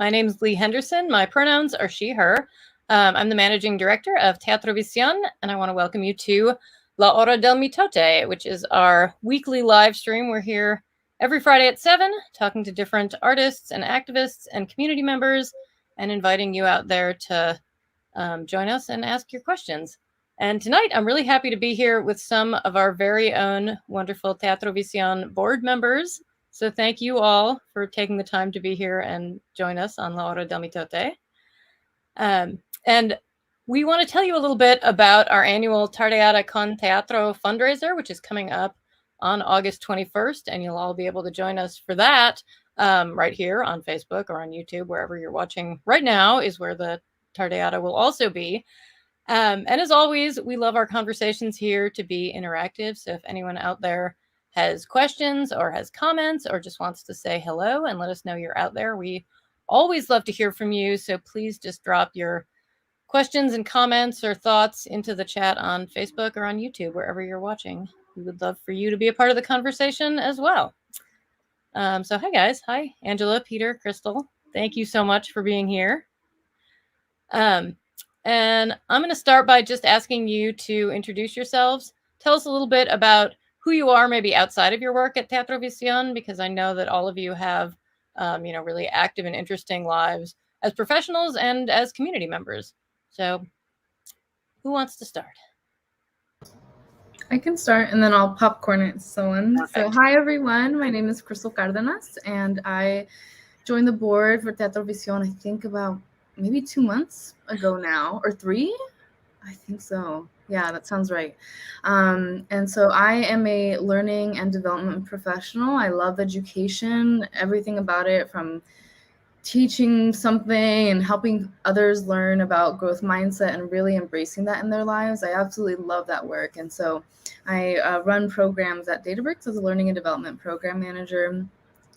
My name's Lee Henderson. My pronouns are she, her. I'm the managing director of Teatro Visión, and I want to welcome you to La Hora del Mitote, which is our weekly live stream. We're here every Friday at 7, talking to different artists and activists and community members, and inviting you out there to join us and ask your questions. And tonight, I'm really happy to be here with some of our very own wonderful Teatro Visión board members. So thank you all for taking the time to be here and join us on La Hora del Mitote. And we want to tell you a little bit about our annual Tardeada con Teatro fundraiser, which is coming up on August 21st, and you'll all be able to join us for that right here on Facebook or on YouTube, wherever you're watching right now is where the Tardeada will also be. And as always, we love our conversations here to be interactive. So if anyone out there has questions or has comments or just wants to say hello and let us know you're out there, we always love to hear from you. So please just drop your questions and comments or thoughts into the chat on Facebook or on YouTube, wherever you're watching. We would love for you to be a part of the conversation as well. So hi guys. Hi, Angela, Peter, Crystal. Thank you so much for being here. And I'm going to start by just asking you to introduce yourselves. Tell us a little bit about who you are, maybe outside of your work at Teatro Visión, because I know that all of you have, really active and interesting lives as professionals and as community members. So who wants to start? I can start and then I'll popcorn it to someone. Perfect. So hi everyone, my name is Crystal Cardenas and I joined the board for Teatro Visión, I think about maybe 2 months ago now, or 3, I think so. Yeah, that sounds right. And so I am a learning and development professional. I love education, everything about it, from teaching something and helping others learn about growth mindset and really embracing that in their lives. I absolutely love that work. And so I run programs at Databricks as a learning and development program manager.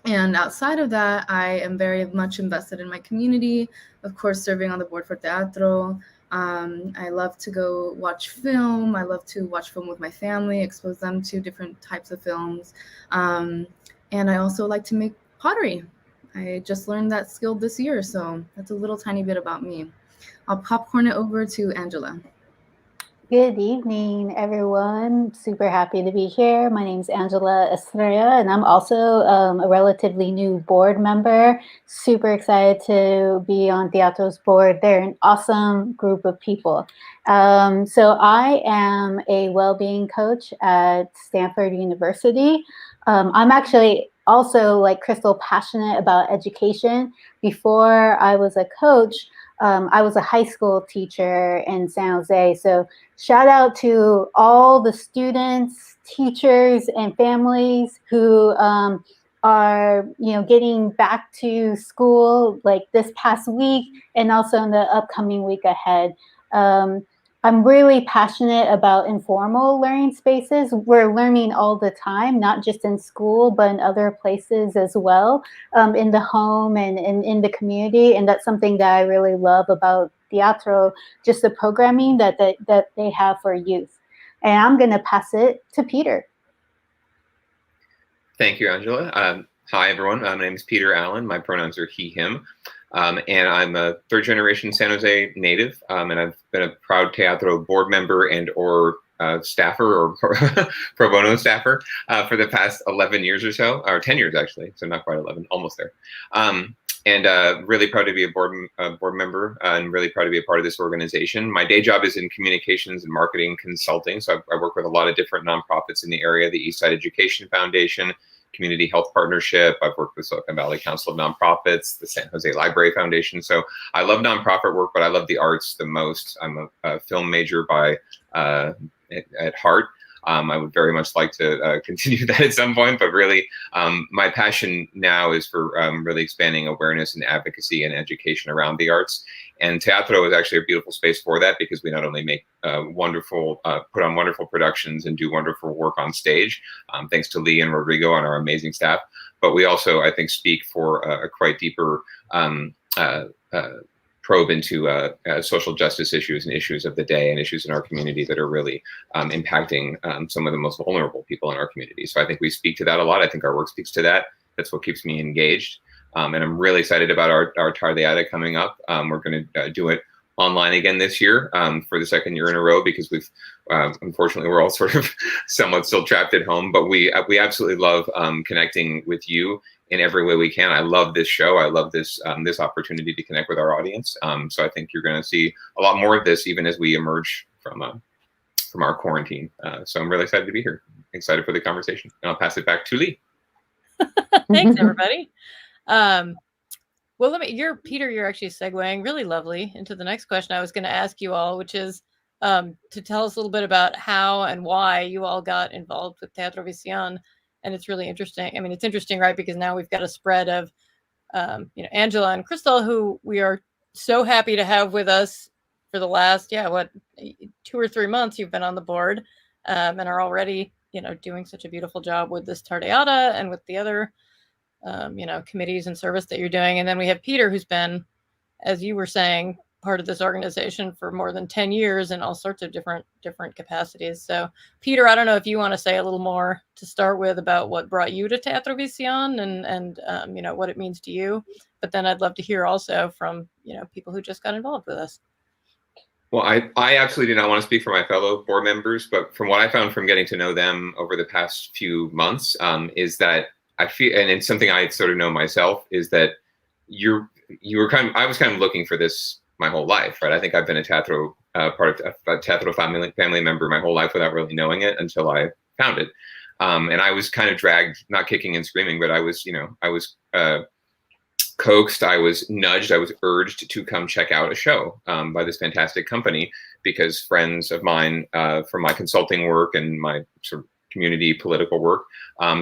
And outside of that, I am very much invested in my community, of course, serving on the board for Teatro. I love to go watch film. I love to watch film with my family, expose them to different types of films. And I also like to make pottery. I just learned that skill this year, so that's a little tiny bit about me. I'll popcorn it over to Angela. Good evening, everyone. Super happy to be here. My name is Angela Estrella, and I'm also a relatively new board member. Super excited to be on Teatro's board. They're an awesome group of people. So I am a well-being coach at Stanford University. I'm actually also, like Crystal, passionate about education. Before I was a coach, I was a high school teacher in San Jose. So shout out to all the students, teachers, and families who are, getting back to school like this past week and also in the upcoming week ahead. I'm really passionate about informal learning spaces. We're learning all the time, not just in school, but in other places as well, in the home and in the community. And that's something that I really love about Teatro, just the programming that they have for youth. And I'm going to pass it to Peter. Thank you, Angela. Hi, everyone. My name is Peter Allen. My pronouns are he, him. And I'm a third-generation San Jose native, and I've been a proud Teatro board member and or staffer or pro bono staffer for the past 11 years or so, or 10 years actually, so not quite 11, almost there. And really proud to be a board member and really proud to be a part of this organization. My day job is in communications and marketing consulting, so I work with a lot of different nonprofits in the area, the Eastside Education Foundation, Community Health Partnership. I've worked with Silicon Valley Council of Nonprofits, the San Jose Library Foundation. So I love nonprofit work, but I love the arts the most. I'm a film major at heart. I would very much like to continue that at some point, but really my passion now is for really expanding awareness and advocacy and education around the arts. And Teatro is actually a beautiful space for that, because we not only make put on wonderful productions and do wonderful work on stage, thanks to Lee and Rodrigo and our amazing staff, but we also, I think, speak for a quite deeper probe into social justice issues and issues of the day and issues in our community that are really impacting some of the most vulnerable people in our community. So I think we speak to that a lot. I think our work speaks to that. That's what keeps me engaged. And I'm really excited about our Tardeada coming up. We're going to do it online again this year for the second year in a row, because we've unfortunately we're all sort of somewhat still trapped at home, but we absolutely love connecting with you in every way we can. I love this show. I love this this opportunity to connect with our audience. So I think you're going to see a lot more of this even as we emerge from our quarantine. So I'm really excited to be here. Excited for the conversation. And I'll pass it back to Lee. Thanks, everybody. Well, Peter, you're actually segueing really lovely into the next question I was going to ask you all, which is to tell us a little bit about how and why you all got involved with Teatro Visión. And it's really interesting. I mean, it's interesting, right? Because now we've got a spread of, Angela and Crystal, who we are so happy to have with us for the last, 2 or 3 months you've been on the board, and are already, doing such a beautiful job with this Tardeada and with the other, committees and service that you're doing. And then we have Peter, who's been, as you were saying, part of this organization for more than 10 years in all sorts of different capacities. So Peter, I don't know if you want to say a little more to start with about what brought you to Teatro Visión and what it means to you. But then I'd love to hear also from, people who just got involved with us. Well, I absolutely do not want to speak for my fellow board members, but from what I found from getting to know them over the past few months, is that I feel, and it's something I sort of know myself, is that I was kind of looking for this my whole life, right? I think I've been a Teatro, part of a Teatro family member my whole life without really knowing it until I found it. And I was kind of dragged, not kicking and screaming, but I was coaxed, I was nudged, I was urged to come check out a show by this fantastic company, because friends of mine from my consulting work and my sort of community political work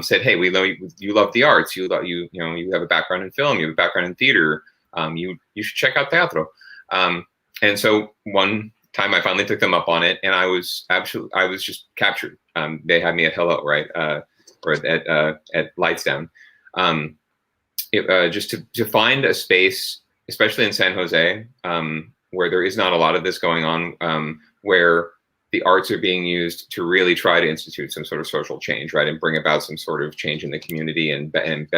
said, "Hey, we know you love the arts. You have a background in film. You have a background in theater. You should check out Teatro." And so one time I finally took them up on it, and I was just captured. They had me at Hello, right, or at Lights Down. Just to find a space, especially in San Jose, where there is not a lot of this going on, where the arts are being used to really try to institute some sort of social change, right, and bring about some sort of change in the community and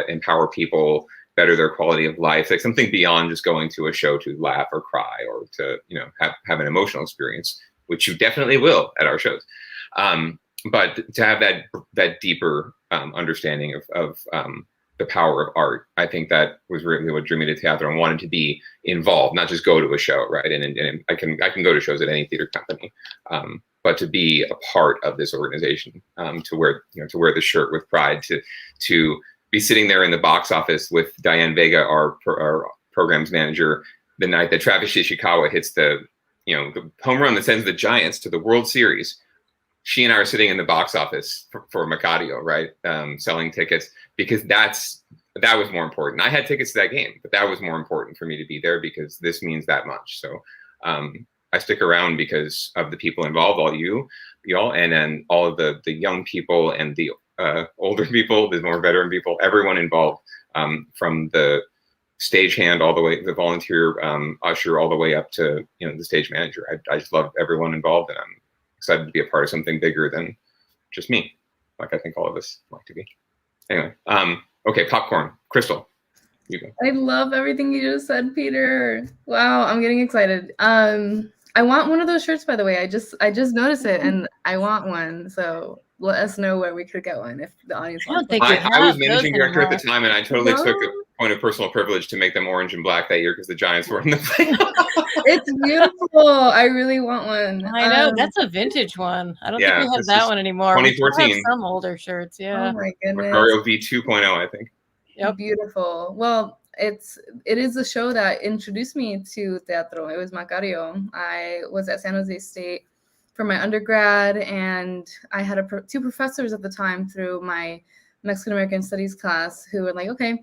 empower people, better their quality of life, like something beyond just going to a show to laugh or cry or to have an emotional experience, which you definitely will at our shows. But to have that deeper understanding of the power of art, I think that was really what drew me to Teatro and wanted to be involved, not just go to a show, right? And I can go to shows at any theater company, but to be a part of this organization, to wear the shirt with pride, to be sitting there in the box office with Diane Vega, our programs manager, the night that Travis Ishikawa hits the home run that sends the Giants to the World Series. She and I are sitting in the box office for Mercadio, right, selling tickets, because that was more important. I had tickets to that game, but that was more important for me to be there because this means that much. So I stick around because of the people involved, all y'all, and then all of the young people and the older people, the more veteran people, everyone involved, from the stagehand all the way, the volunteer usher, all the way up to the stage manager. I just love everyone involved, and I'm excited to be a part of something bigger than just me, like I think all of us like to be. Anyway, okay, popcorn. Crystal, you go. I love everything you just said, Peter. Wow, I'm getting excited. I want one of those shirts, by the way. I just noticed it, and I want one. So let us know where we could get one if the audience wants. I was managing director at the time, and I totally took a point of personal privilege to make them orange and black that year because the Giants were in the playoffs. It's beautiful. I really want one. I know, that's a vintage one. I don't think we have that one anymore. 2014. We have some older shirts, yeah. Oh my goodness. Mercario V 2.0, I think. Yep. Beautiful. Well, it is a show that introduced me to Teatro. It was Macario. I was at San Jose State for my undergrad, and I had two professors at the time through my Mexican American Studies class who were like, okay,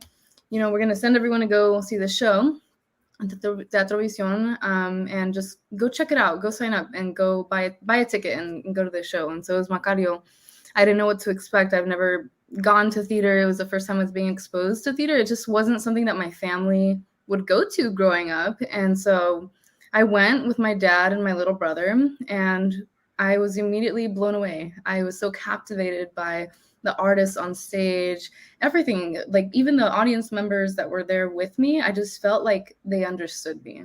we're going to send everyone to go see the show at Teatro Visión, and just go check it out, go sign up and go buy a ticket and go to the show. And so it was Macario. I didn't know what to expect. I've never gone to theater. It was the first time I was being exposed to theater. It just wasn't something that my family would go to growing up. And so I went with my dad and my little brother, and I was immediately blown away. I was so captivated by the artists on stage, everything, like even the audience members that were there with me, I just felt like they understood me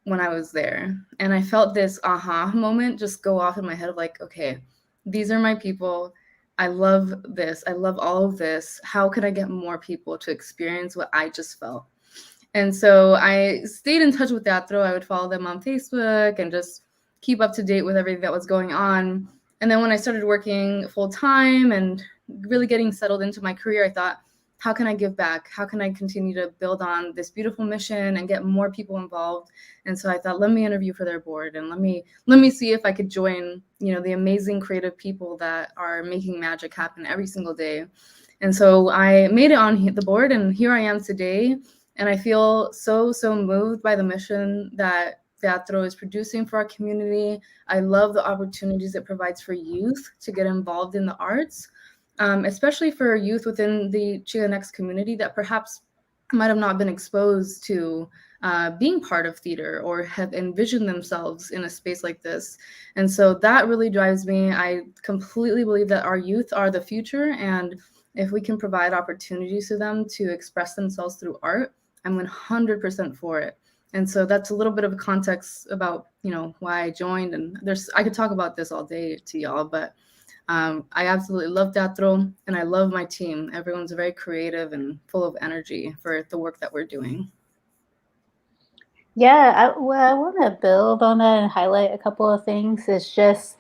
when I was there. And I felt this aha moment just go off in my head of like, okay, these are my people. I love this. I love all of this. How could I get more people to experience what I just felt? And so I stayed in touch with Teatro. I would follow them on Facebook and just keep up to date with everything that was going on. And then when I started working full time and really getting settled into my career, I thought, how can I give back? How can I continue to build on this beautiful mission and get more people involved? And so I thought, let me interview for their board and let me see if I could join, you know, the amazing creative people that are making magic happen every single day. And so I made it on the board, and here I am today. And I feel so moved by the mission that Teatro is producing for our community. I love the opportunities it provides for youth to get involved in the arts, especially for youth within the Chicanx community that perhaps might have not been exposed to being part of theater or have envisioned themselves in a space like this. And so that really drives me. I completely believe that our youth are the future, and if we can provide opportunities to them to express themselves through art, I'm 100% for it. And so that's a little bit of a context about, you know, why I joined. And I could talk about this all day to y'all, but I absolutely love Teatro, and I love my team. Everyone's very creative and full of energy for the work that we're doing. Yeah, I want to build on that and highlight a couple of things. It's just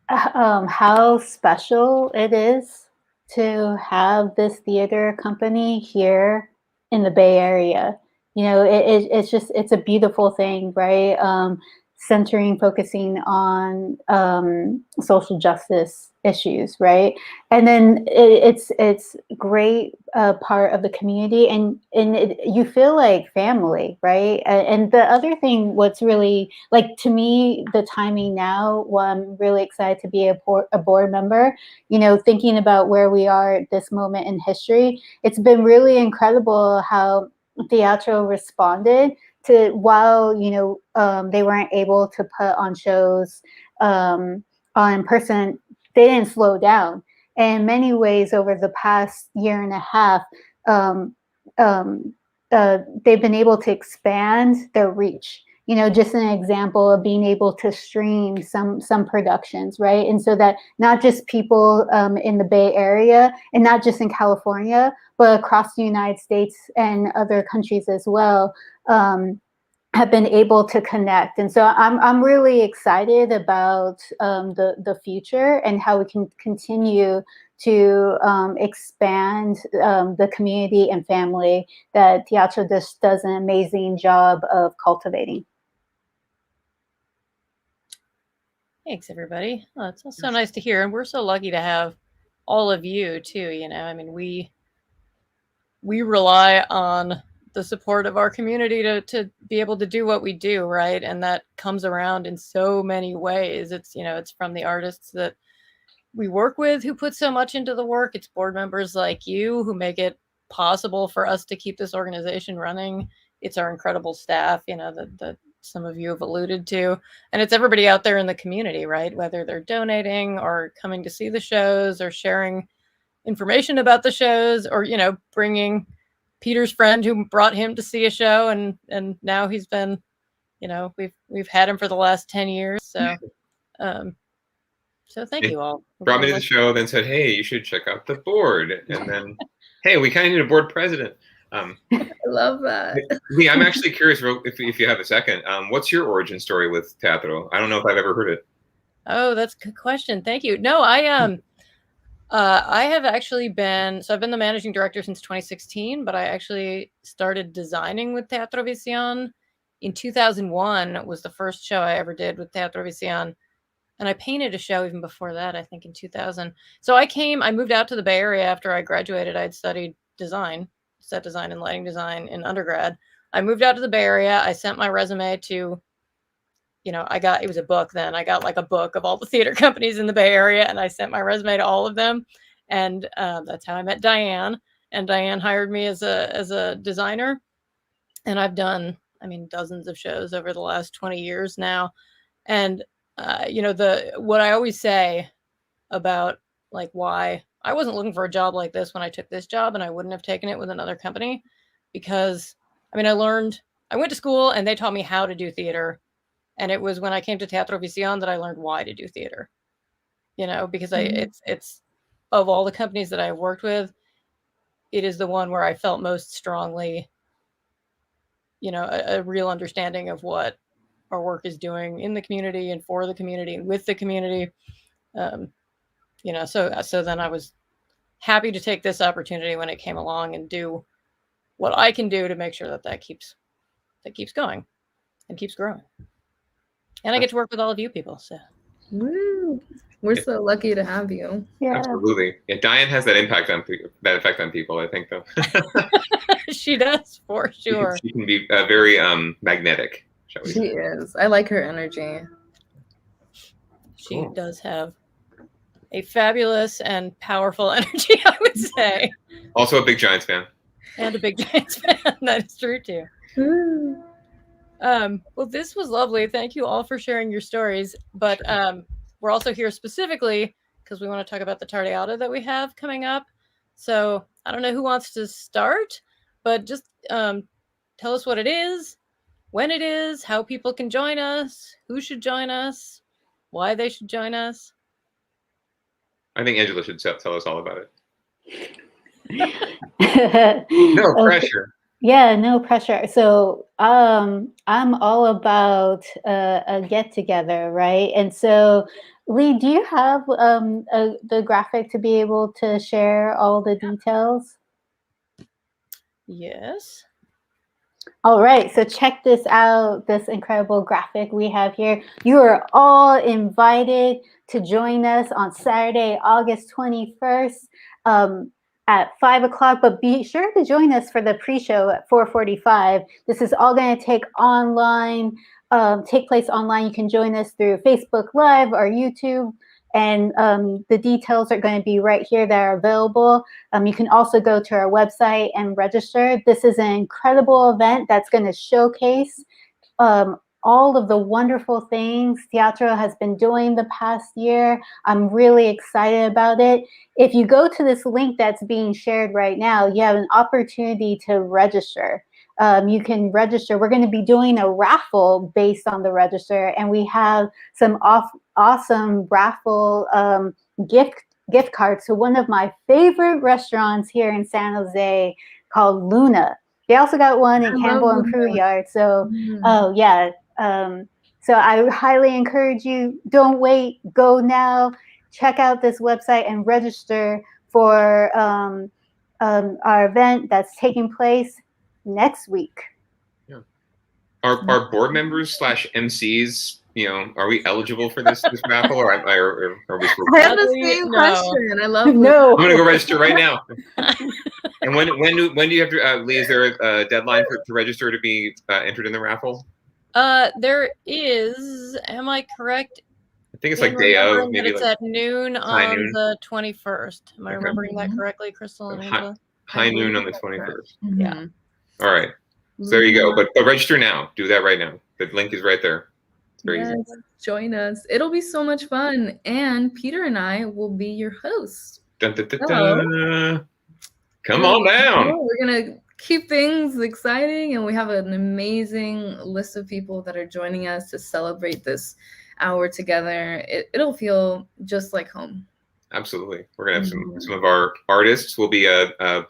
how special it is to have this theater company here in the Bay Area. You know, it's a beautiful thing, right? Focusing on social justice issues, right? And then it's great part of the community, and you feel like family, right? And the other thing, what's really like to me, the timing now, I'm really excited to be a board member. You know, thinking about where we are at this moment in history, it's been really incredible how Teatro responded to, while, you know, they weren't able to put on shows on person, they didn't slow down. And in many ways, over the past year and a half, they've been able to expand their reach. You know, just an example of being able to stream some productions, right? And so that not just people in the Bay Area and not just in California, but across the United States and other countries as well, have been able to connect. And so I'm really excited about the future and how we can continue to expand the community and family that Teatro just does an amazing job of cultivating. Thanks, everybody. Oh, it's so nice to hear. And we're so lucky to have all of you too. You know, I mean, we rely on the support of our community to be able to do what we do, right? And that comes around in so many ways. It's, you know, it's from the artists that we work with who put so much into the work. It's board members like you who make it possible for us to keep this organization running. It's our incredible staff, you know, that some of you have alluded to. And it's everybody out there in the community, right? Whether they're donating or coming to see the shows or sharing information about the shows, or, you know, bringing Peter's friend who brought him to see a show, and now he's been, you know, we've had him for the last 10 years. So so thank you all. Brought me to the show, then said, hey, you should check out the board. And then, hey, we kind of need a board president. I love that. Lee, I'm actually curious if you have a second. What's your origin story with Teatro? I don't know if I've ever heard it. Oh, that's a good question. Thank you. No, I have actually been, so I've been the managing director since 2016, but I actually started designing with Teatro Vision in 2001. Was the first show I ever did with Teatro Vision. And I painted a show even before that, I think in 2000. So I moved out to the Bay Area after I graduated. I had studied design, set design and lighting design in undergrad. I moved out to the Bay Area. I sent my resume to, you know, it was a book then. I got like a book of all the theater companies in the Bay Area, and I sent my resume to all of them. And that's how I met Diane. And Diane hired me as a designer. And I've done, I mean, dozens of shows over the last 20 years now. And you know, what I always say about like why I wasn't looking for a job like this when I took this job, and I wouldn't have taken it with another company because, I mean, I went to school and they taught me how to do theater. And it was when I came to Teatro Visión that I learned why to do theater, because it's of all the companies that I've worked with, it is the one where I felt most strongly, a real understanding of what our work is doing in the community and for the community and with the community. So then I was happy to take this opportunity when it came along and do what I can do to make sure that keeps going and keeps growing. And I get to work with all of you people. So Woo. We're so lucky to have you. Yeah. Absolutely. Yeah, Diane has that effect on people, I think, though. she does, for sure. She can be very magnetic, shall we say. She is. I like her energy. She does have a fabulous and powerful energy, I would say. Also a big Giants fan. And a big Giants fan. That is true, too. Woo. Well, this was lovely. Thank you all for sharing your stories. But we're also here specifically because we want to talk about the Tardeada that we have coming up. So I don't know who wants to start, but just tell us what it is, when it is, how people can join us, who should join us, why they should join I think Angela should tell us all about it. No No pressure. Yeah, no pressure. So I'm all about a get together, right? And so, Lee, do you have the graphic to be able to share all the details? Yes. All right, so check this out, this incredible graphic we have here. You are all invited to join us on Saturday, August 21st. At 5 o'clock, but be sure to join us for the pre-show at 4:45. This is all going to take place online. You can join us through Facebook Live or YouTube, and the details are going to be right here that are available. You can also go to our website and register. This is an incredible event that's going to showcase all of the wonderful things Teatro has been doing the past year. I'm really excited about it. If you go to this link that's being shared right now, you have an opportunity to register. You can register. We're going to be doing a raffle based on the register, and we have some awesome raffle gift cards to one of my favorite restaurants here in San Jose called Luna. They also got one in Campbell and Prue Yard. So, oh yeah. So I highly encourage you, don't wait, go now, check out this website and register for our event that's taking place next week. Yeah. Our board members / MCs, are we eligible for this raffle, or are we? I have the same question. I love no. I'm gonna go register right now. And when do you have to? Lee, is there a deadline to register to be entered in the raffle? There is. Am I correct? I think it's like day of, maybe it's like at noon on the 21st. Am I remembering that correctly, Crystal and Angela? High noon on the 21st. Yeah. All right. So there you go. But register now. Do that right now. The link is right there. It's very easy. Join us. It'll be so much fun. And Peter and I will be your hosts. Dun, dun, dun, dun. Come on down. We're going to keep things exciting, and we have an amazing list of people that are joining us to celebrate this hour together. It'll feel just like home. Absolutely. We're going to have some of our artists will be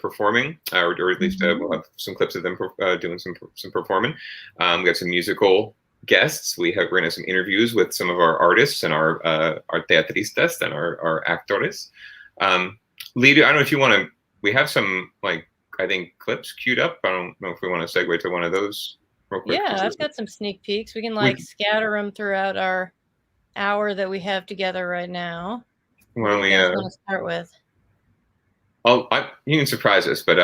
performing, or at least we'll have some clips of them doing some performing. We got some musical guests. We're going to have some interviews with some of our artists and our teatristas and our actores. Lee, I don't know if you want to, we have some, I think, clips queued up. I don't know if we want to segue to one of those real quick. Yeah, I've got some sneak peeks. We can scatter them throughout our hour that we have together right now. Why don't we want to start with? You can surprise us, but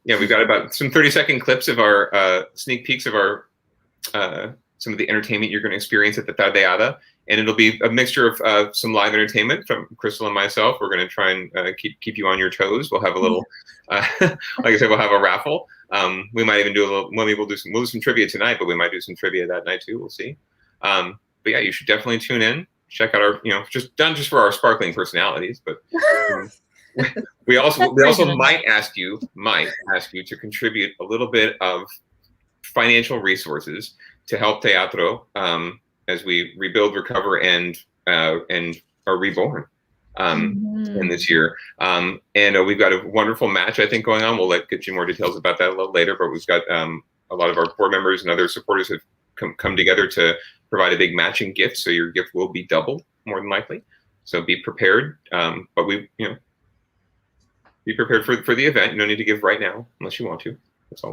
we've got about some 30-second clips of our sneak peeks of our some of the entertainment you're going to experience at the Tardeada, and it'll be a mixture of some live entertainment from Crystal and myself. We're going to try and keep you on your toes. We'll have a little, like I said, we'll have a raffle. We might even do a little. Maybe we'll do some trivia tonight, but we might do some trivia that night too. We'll see. But yeah, you should definitely tune in. Check out our, just for our sparkling personalities, but we also might ask you to contribute a little bit of financial resources to help Teatro as we rebuild, recover, and are reborn in this year. And we've got a wonderful match, I think, going on. We'll get you more details about that a little later, but we've got a lot of our board members and other supporters have come together to provide a big matching gift. So your gift will be doubled, more than likely. So be prepared. But be prepared for the event. You don't need to give right now unless you want to.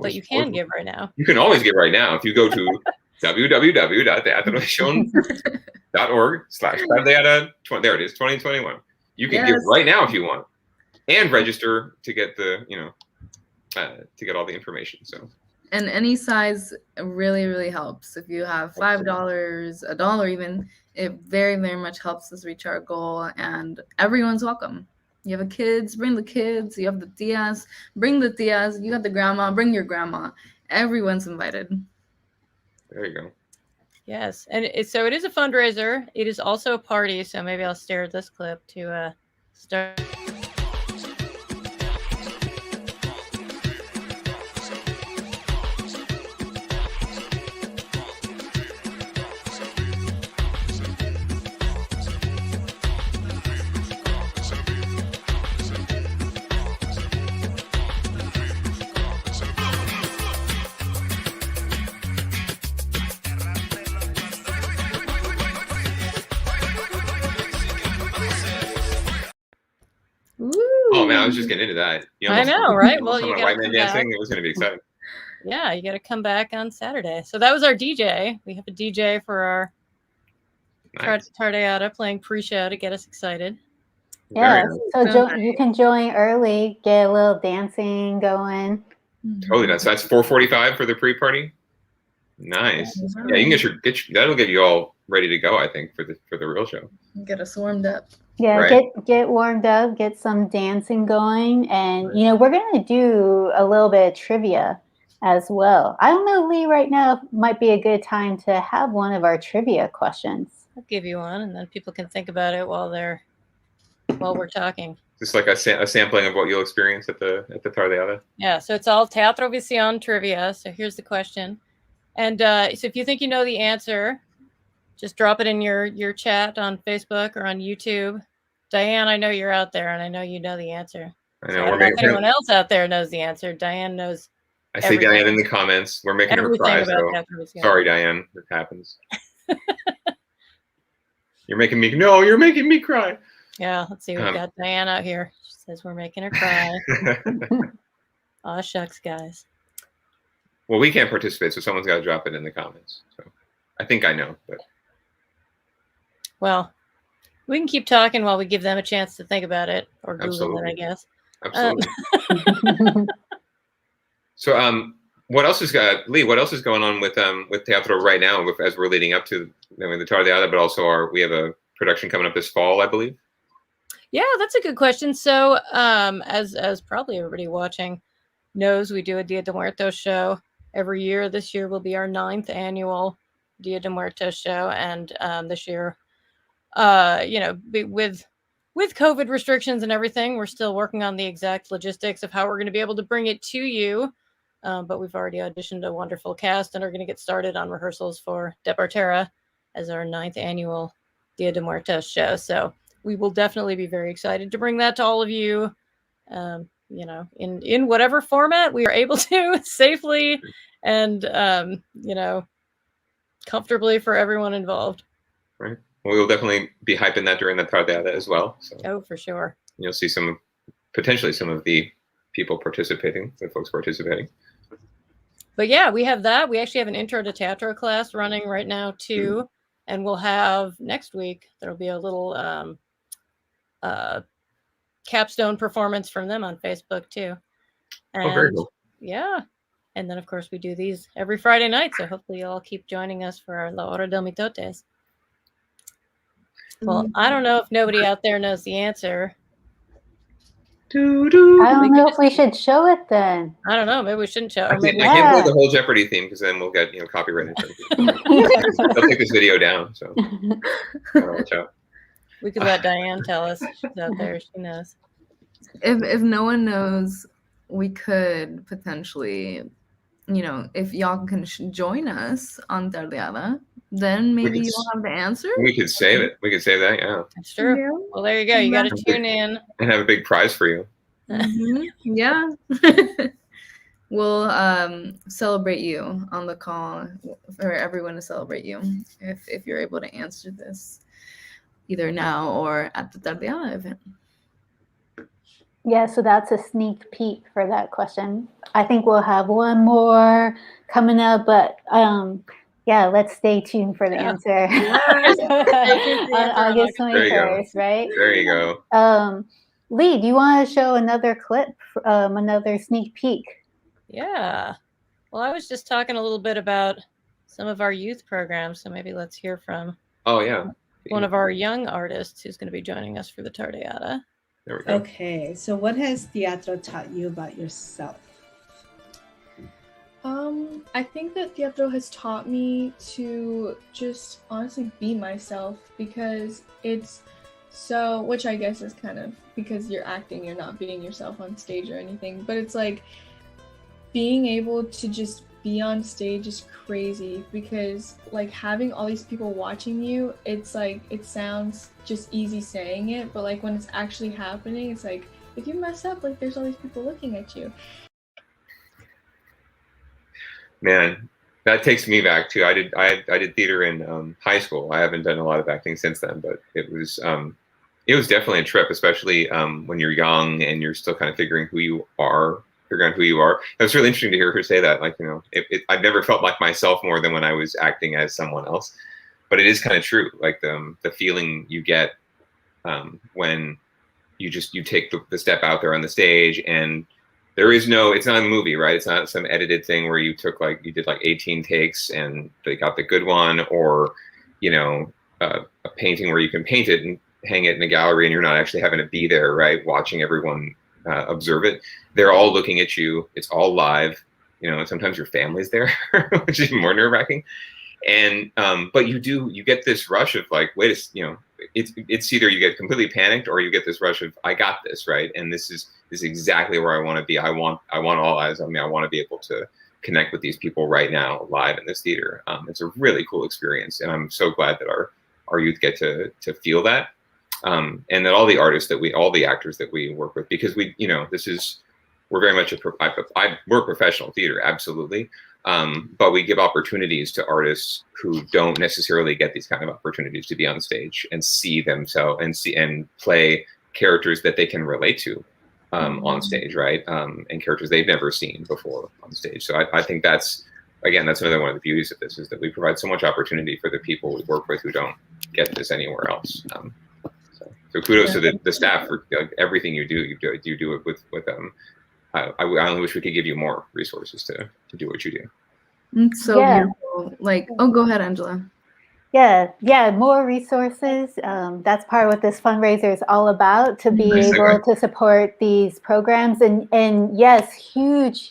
But you can give right now. You can always give right now if you go to www.teatrovision.org/Tardeada. There it is, 2021. You can give right now if you want, and register to get to get all the information. So. And any size really, really helps. If you have $5, $1 even, it very, very much helps us reach our goal. And everyone's welcome. You have kids, bring the kids. You have the tias, bring the tias. You got the grandma, bring your grandma. Everyone's invited. There you go. Yes, and so it is a fundraiser. It is also a party. So maybe I'll stare at this clip to start. Oh man, I was just getting into that. I know, right? Well, you got white man dancing. It was going to be exciting. Yeah, you got to come back on Saturday. So that was our DJ. We have a DJ for our Tardeada playing pre-show to get us excited. Yeah, so you can join early, get a little dancing going. Totally nuts. So that's 4:45 for the pre-party. Nice. Yeah, you can that'll get you all ready to go. I think for the real show. Get us warmed up. Yeah, right. get warmed up, get some dancing going, and we're gonna do a little bit of trivia as well. I don't know, Lee, right now might be a good time to have one of our trivia questions. I'll give you one, and then people can think about it while we're talking. Just like a sampling of what you'll experience at the Tardeada. Yeah, so it's all Teatro Vision trivia. So here's the question, and so if you think you know the answer, just drop it in your chat on Facebook or on YouTube. Diane, I know you're out there, and I know you know the answer. I know. So I don't know if anyone else out there knows the answer. Diane knows. I see Diane in the comments. We're making her cry. So sorry, Diane. It happens. You're making me cry. Yeah, let's see. We've got Diane out here. She says we're making her cry. Aw, shucks, guys. Well, we can't participate, so someone's got to drop it in the comments. So I think I know, but. Well, we can keep talking while we give them a chance to think about it, or Google it, I guess. Absolutely. So, what else is Lee? What else is going on with Teatro right now, as we're leading up to the Tardeada, but also we have a production coming up this fall, I believe. Yeah, that's a good question. So, as probably everybody watching knows, we do a Dia de Muertos show every year. This year will be our 9th annual Dia de Muertos show, and this year. With COVID restrictions and everything, we're still working on the exact logistics of how we're going to be able to bring it to you. But we've already auditioned a wonderful cast and are going to get started on rehearsals for De Partera as our 9th annual Dia de Muertos show. So we will definitely be very excited to bring that to all of you, in whatever format we are able to safely and, comfortably for everyone involved. Right. We will definitely be hyping that during the Tardeada as well. So oh, for sure. You'll see potentially some of the people participating, the folks participating. But yeah, we have that. We actually have an Intro to Teatro class running right now too. And we'll have next week, there'll be a little capstone performance from them on Facebook too. And, very cool. Yeah. And then of course we do these every Friday night. So hopefully you'll all keep joining us for our La Hora del Mitote. Well, I don't know if nobody out there knows the answer. I don't know if we should show it then. I don't know. Maybe we shouldn't show it. I can't play the whole Jeopardy theme because then we'll get copyright infringement. They'll take this video down. So watch out. We could let Diane tell us. She's out there. She knows. if no one knows, we could potentially, if y'all can join us on Tardeada, then maybe you'll have the answer. We could save it. We could save that. Yeah. That's true. Yeah. Well, there you go. You got to tune in. And have a big prize for you. Yeah. We'll celebrate you on the call, for everyone to celebrate you if you're able to answer this either now or at the Tardeada event. Yeah, so that's a sneak peek for that question. I think we'll have one more coming up, but yeah, let's stay tuned for the answer on August 21st, right? There you go. Lee, do you want to show another clip, another sneak peek? Yeah. Well, I was just talking a little bit about some of our youth programs, so maybe let's hear from one of our young artists who's going to be joining us for the Tardeada. There we go. Okay, so what has teatro taught you about yourself? I think that teatro has taught me to just honestly be myself, because it's so, which I guess is kind of because you're acting, you're not being yourself on stage or anything, but it's like being able to just be on stage is crazy, because like having all these people watching you, it's like, it sounds just easy saying it, but like when it's actually happening, it's like if you mess up, like there's all these people looking at you. Man, that takes me back to I did theater in high school. I haven't done a lot of acting since then, but it was definitely a trip, especially when you're young and you're still kind of figuring out who you are. It was really interesting to hear her say that. Like, I've never felt like myself more than when I was acting as someone else. But it is kind of true. Like the feeling you get when you take the step out there on the stage, and it's not a movie, right? It's not some edited thing where you did 18 takes and they got the good one, or a painting where you can paint it and hang it in a gallery and you're not actually having to be there, right? Watching everyone observe it. They're all looking at you. It's all live. Sometimes your family's there, which is more nerve-wracking. And but you get this rush of like, it's either you get completely panicked or you get this rush of I got this, right? And this is exactly where I want to be. I want all eyes on me. I want to be able to connect with these people right now live in this theater. It's a really cool experience, and I'm so glad that our youth get to feel that. And that all the actors that we work with, because we're very much we're professional theater, absolutely. But we give opportunities to artists who don't necessarily get these kind of opportunities to be on stage and see themselves and play characters that they can relate to on stage, right? And characters they've never seen before on stage. So I think that's another one of the beauties of this, is that we provide so much opportunity for the people we work with who don't get this anywhere else. So kudos to the staff for everything you do. You do it with them. I only wish we could give you more resources to do what you do. It's so beautiful. Go ahead, Angela. Yeah, more resources. That's part of what this fundraiser is all about, to be able to support these programs. And yes, huge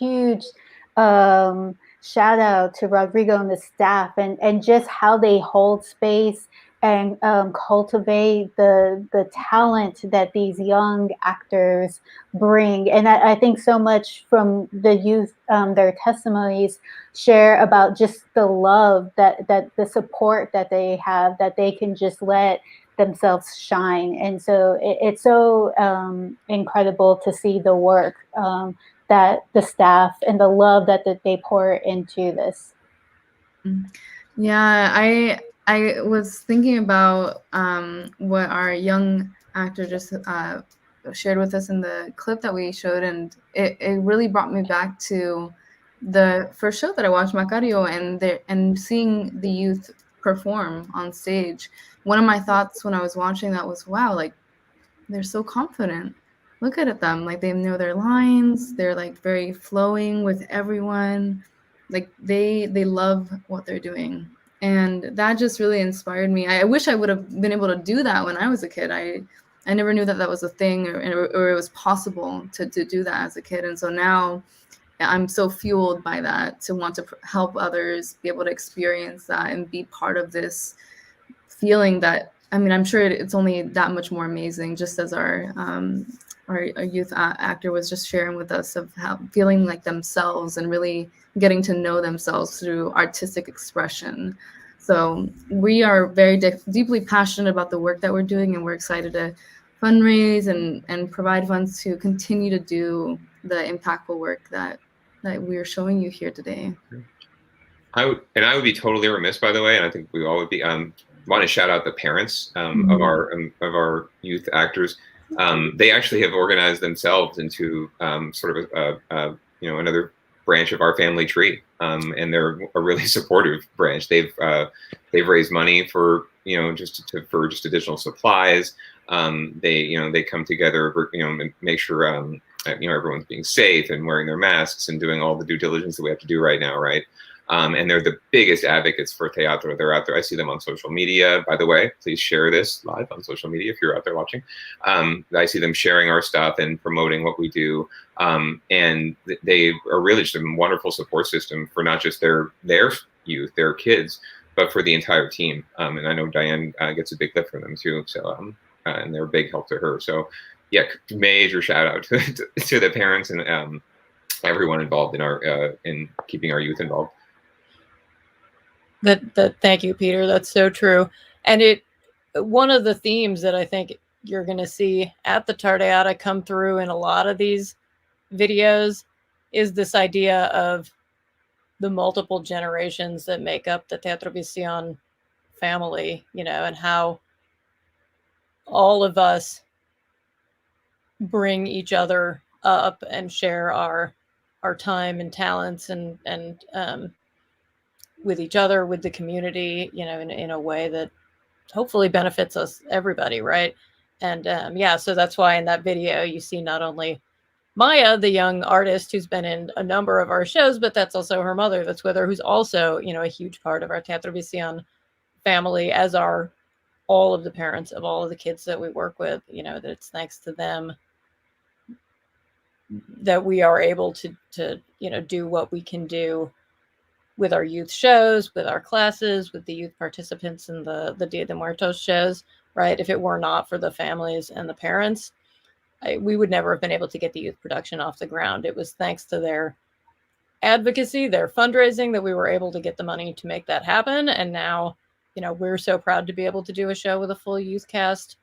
shout out to Rodrigo and the staff, and just how they hold space and cultivate the talent that these young actors bring. And I think so much from the youth, their testimonies share about just the love, that the support that they have, that they can just let themselves shine. And so it's so incredible to see the work that the staff and the love that they pour into this. Yeah, I was thinking about what our young actor just shared with us in the clip that we showed, and it really brought me back to the first show that I watched, Macario, and seeing the youth perform on stage. One of my thoughts when I was watching that was, wow, like they're so confident. Look at them, like they know their lines. They're like very flowing with everyone. Like they love what they're doing. And that just really inspired me. I wish I would have been able to do that when I was a kid. I never knew that was a thing, or it was possible to do that as a kid. And so now I'm so fueled by that, to want to help others be able to experience that and be part of this feeling that, I'm sure it's only that much more amazing, just as our our youth actor was just sharing with us of how feeling like themselves and really getting to know themselves through artistic expression. So we are very deeply passionate about the work that we're doing, and we're excited to fundraise and provide funds to continue to do the impactful work that we are showing you here today. I would be totally remiss, by the way, and I think we all would be. Want to shout out the parents of our youth actors. They actually have organized themselves into sort of another branch of our family tree, and they're a really supportive branch. They've raised money for just additional supplies. They come together, make sure everyone's being safe and wearing their masks and doing all the due diligence that we have to do right now, right? And they're the biggest advocates for teatro. They're out there. I see them on social media. By the way, please share this live on social media if you're out there watching. I see them sharing our stuff and promoting what we do. And they are really just a wonderful support system for not just their youth, their kids, but for the entire team. And I know Diane gets a big lift from them too. So and they're a big help to her. So yeah, major shout out to the parents and everyone involved in keeping our youth involved. Thank you, Peter. That's so true. And one of the themes that I think you're going to see at the Tardeada come through in a lot of these videos is this idea of the multiple generations that make up the Teatro Visión family, and how all of us bring each other up and share our time and talents and with each other, with the community, in a way that hopefully benefits us, everybody, right? And so that's why in that video you see not only Maya, the young artist who's been in a number of our shows, but that's also her mother that's with her, who's also, a huge part of our Teatro Visión family, as are all of the parents of all of the kids that we work with, that it's thanks to them that we are able to do what we can do with our youth shows, with our classes, with the youth participants in the Dia de Muertos shows, right? If it were not for the families and the parents, we would never have been able to get the youth production off the ground. It was thanks to their advocacy, their fundraising, that we were able to get the money to make that happen. And now, we're so proud to be able to do a show with a full youth cast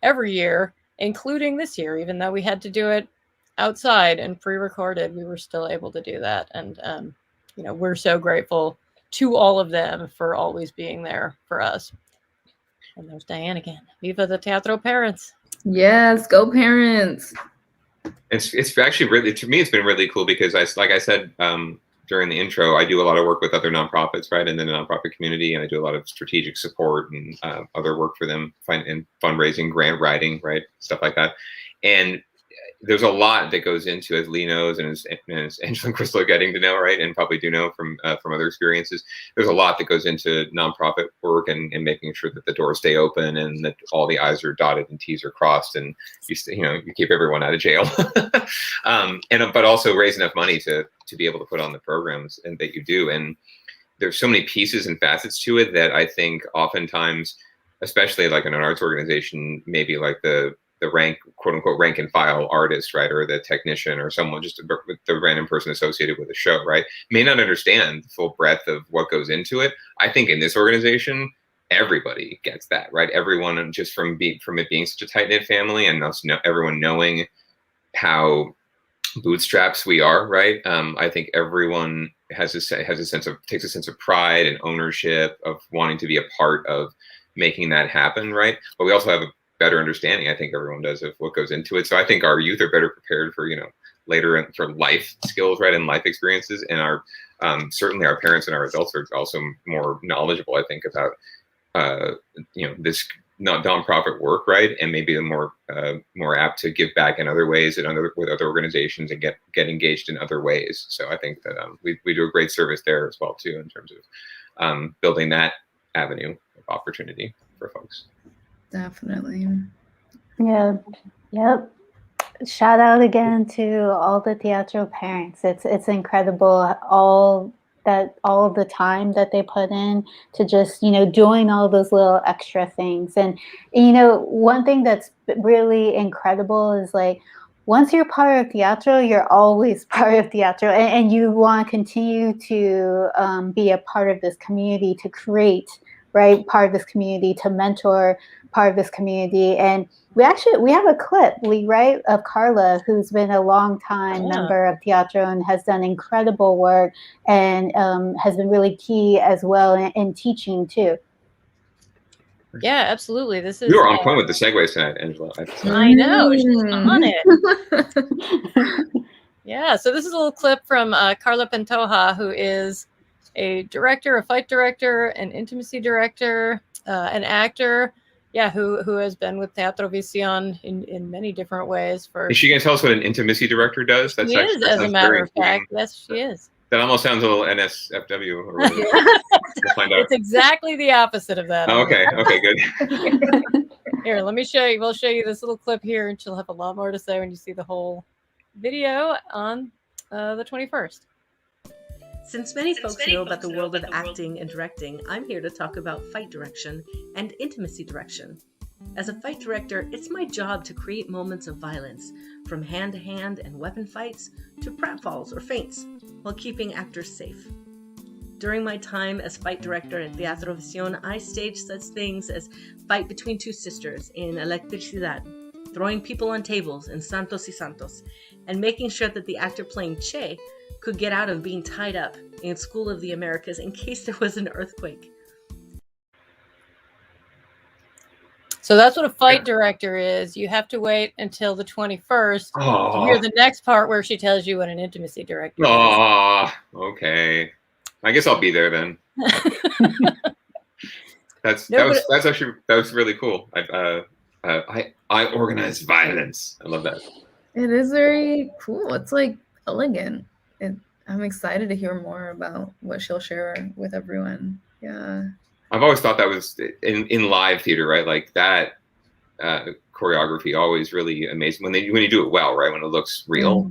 every year, including this year. Even though we had to do it outside and pre-recorded, we were still able to do that. And we're so grateful to all of them for always being there for us. And there's Diane again. Viva the Teatro parents. Yes, go parents. It's actually really, to me, it's been really cool because like I said during the intro, I do a lot of work with other nonprofits, right, in the nonprofit community, and I do a lot of strategic support and other work for them in fundraising, grant writing, right, stuff like that. And there's a lot that goes into, as Lee knows, and as Angela and Crystal are getting to know, right, and probably do know from other experiences. There's a lot that goes into nonprofit work and making sure that the doors stay open and that all the I's are dotted and T's are crossed, and you keep everyone out of jail, but also raise enough money to be able to put on the programs and that you do. And there's so many pieces and facets to it that I think oftentimes, especially like in an arts organization, maybe like the quote unquote rank and file artist, right, or the technician or someone, just the random person associated with a show, right, may not understand the full breadth of what goes into it. I think in this organization, everybody gets that, right? Everyone, just from it being such a tight knit family, and also everyone knowing how bootstraps we are, right? I think everyone takes a sense of pride and ownership of wanting to be a part of making that happen, right? But we also have a better understanding, I think everyone does, of what goes into it. So I think our youth are better prepared for, later for life skills, right, and life experiences. And our certainly our parents and our adults are also more knowledgeable, I think, about this nonprofit work, right, and maybe more apt to give back in other ways and with other organizations and get engaged in other ways. So I think that we do a great service there as well too, in terms of building that avenue of opportunity for folks. Definitely. Yeah. Yep. Shout out again to all the Teatro parents. It's incredible all of the time that they put in to just, doing all those little extra things. And, one thing that's really incredible is like once you're part of Teatro, you're always part of Teatro, and you want to continue to be a part of this community, to create, right, part of this community, to mentor part of this community. And we have a clip, Lee, right, of Carla, who's been a long time member of Teatro and has done incredible work, and has been really key as well in teaching too. Yeah, absolutely. This is. You were on point with the segues tonight, Angela. I know, she's on it. Yeah, so this is a little clip from Carla Pantoja, who is a director, a fight director, an intimacy director, an actor. Yeah, who has been with Teatro Visión in many different ways. Is she going to tell us what an intimacy director does? She is, as a matter of fact. Yes, she is. That almost sounds a little NSFW. Or whatever. We'll find out. It's exactly the opposite of that. Oh, okay, good. Here, let me show you. We'll show you this little clip here, and she'll have a lot more to say when you see the whole video on the 21st. Since many folks know about the world of acting and directing, I'm here to talk about fight direction and intimacy direction. As a fight director, it's my job to create moments of violence, from hand-to-hand and weapon fights to pratfalls or feints, while keeping actors safe. During my time as fight director at Teatro Visión, I staged such things as fight between two sisters in Electricidad, throwing people on tables in Santos y Santos, and making sure that the actor playing Che could get out of being tied up in School of the Americas in case there was an earthquake. So that's what a fight director is. You have to wait until the 21st to hear the next part where she tells you what an intimacy director is. Okay. I guess I'll be there then. That was really cool. I organize violence. I love that. It is very cool. It's like elegant. I'm excited to hear more about what she'll share with everyone. Yeah. I've always thought that was in live theater, right? Like that choreography always really amazing when you do it well, right? When it looks real,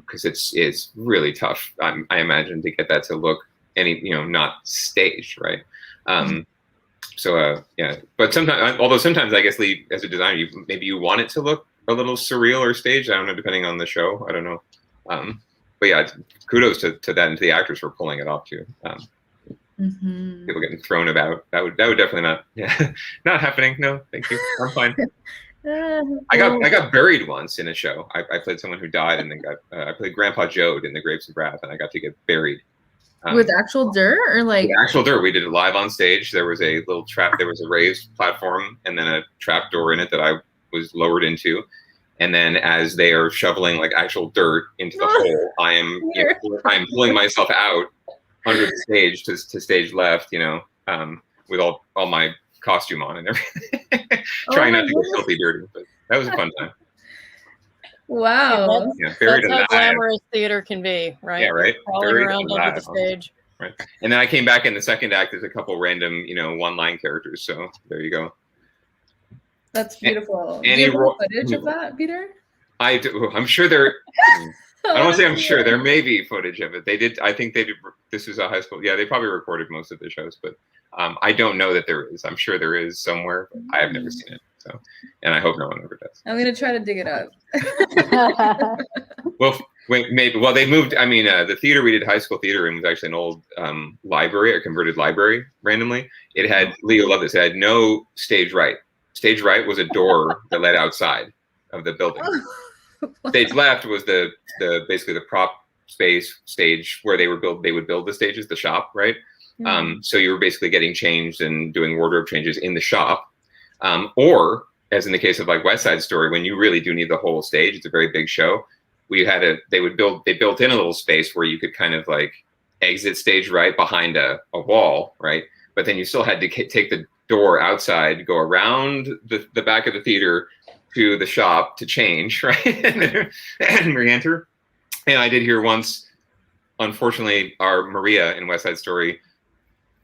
because it's really tough. I imagine to get that to look not staged, right? Yeah. But sometimes I guess, Lee, as a designer, maybe you want it to look a little surreal or staged. I don't know, depending on the show. I don't know. But yeah, kudos to that and to the actors for pulling it off too. People getting thrown about. That would definitely not happening. No, thank you. I'm fine. I got buried once in a show. I played someone who died, and then I played Grandpa Jode in The Grapes of Wrath, and I got to get buried. With actual dirt, or like actual dirt? We did it live on stage. There was a little trap. There was a raised platform, and then a trap door in it that I was lowered into. And then as they are shoveling like actual dirt into the hole, I am pulling myself out under the stage to stage left, with all my costume on and everything, trying not to get filthy dirty. But that was a fun time. Wow. That's how glamorous theater can be, right? Yeah, right. Crawling around under the stage. Right. And then I came back in the second act as a couple random, one-line characters. So there you go. That's beautiful. Do you have footage of that, Peter? I do. I'm sure there. I don't want to say I'm sure. There may be footage of it. They did. I think they did. This was a high school. Yeah, they probably recorded most of the shows, but I don't know that there is. I'm sure there is somewhere, but I have never seen it. So, and I hope no one ever does. I'm gonna try to dig it up. Well, maybe. Well, they moved. I mean, the theater we did, high school theater in, was actually an old library, a converted library. Randomly, it had. Leo loved this. It had no stage right. Stage right was a door that led outside of the building. Stage left was the basically the prop space stage where they would build the stages, the shop, right? So you were basically getting changed and doing wardrobe changes in the shop, or as in the case of like West Side Story, when you really do need the whole stage, it's a very big show. They built in a little space where you could kind of like exit stage right behind a wall, right? But then you still had to take the door outside, go around the back of the theater to the shop to change, right? and re-enter. And I did hear once, unfortunately, our Maria in West Side Story